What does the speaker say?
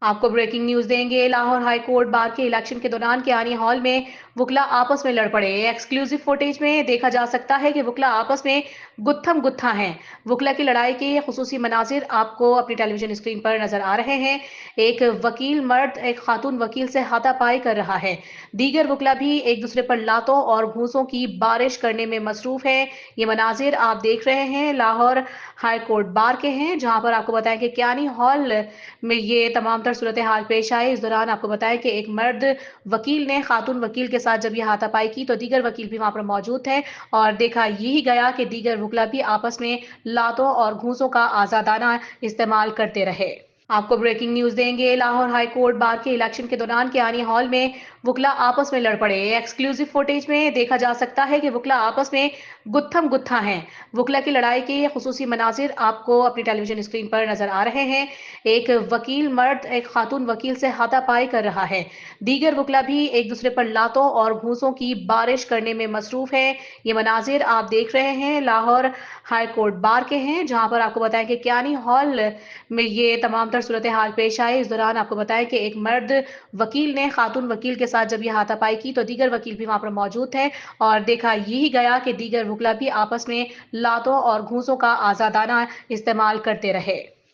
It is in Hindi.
आपको ब्रेकिंग न्यूज देंगे। लाहौर हाई कोर्ट बार के इलेक्शन के दौरान कियानी हॉल में वुकला आपस में लड़ पड़े। एक्सक्लूसिव फुटेज में देखा जा सकता है कि वुकला आपस में गुत्थम गुत्था हैं। वुकला की लड़ाई के खुसूसी मनाजिर आपको अपनी टेलीविजन स्क्रीन पर नजर आ रहे हैं। एक वकील मर्द एक खातून वकील से हाथापाई कर रहा है। दीगर वुकला भी एक दूसरे पर लातों और घूंसों की बारिश करने में मसरूफ है। ये मनाजिर आप देख रहे हैं लाहौर हाई कोर्ट बार के हैं, जहां पर आपको बताया कि कियानी हॉल में ये तमाम तर सूरत हाल पेश आई। इस दौरान आपको बताया कि एक मर्द वकील ने खातून वकील के साथ जब यह हाथापाई की तो दीगर वकील भी वहां पर मौजूद थे और देखा यही गया कि दीगर वकला भी आपस में लातों और घूंसों का आजादाना इस्तेमाल करते रहे। आपको ब्रेकिंग न्यूज देंगे। लाहौर हाई कोर्ट बार के इलेक्शन के दौरान कियानी हॉल में वुकला आपस में लड़ पड़े। एक्सक्लूसिव फुटेज में देखा जा सकता है कि वुकला आपस में गुत्थम गुत्था हैं। वुकला की लड़ाई के खुसूसी मनाजिर आपको अपनी टेलीविजन स्क्रीन पर नजर आ रहे हैं। एक वकील मर्द एक खातून वकील से हाथापाई कर रहा है। दीगर वुकला भी एक दूसरे पर लातों और घूंसों की बारिश करने में मसरूफ है। ये मनाजिर आप देख रहे हैं लाहौर हाई कोर्ट बार के हैं, जहां पर आपको बताया कि कियानी हॉल में ये तमाम तर सूरत हाल पेश आई। इस दौरान आपको बताया कि एक मर्द वकील ने खातून वकील के साथ जब यह हाथापाई की तो दीगर वकील भी वहां पर मौजूद थे और देखा यही गया कि दीगर वकला भी आपस में लातों और घूंसों का आजादाना इस्तेमाल करते रहे।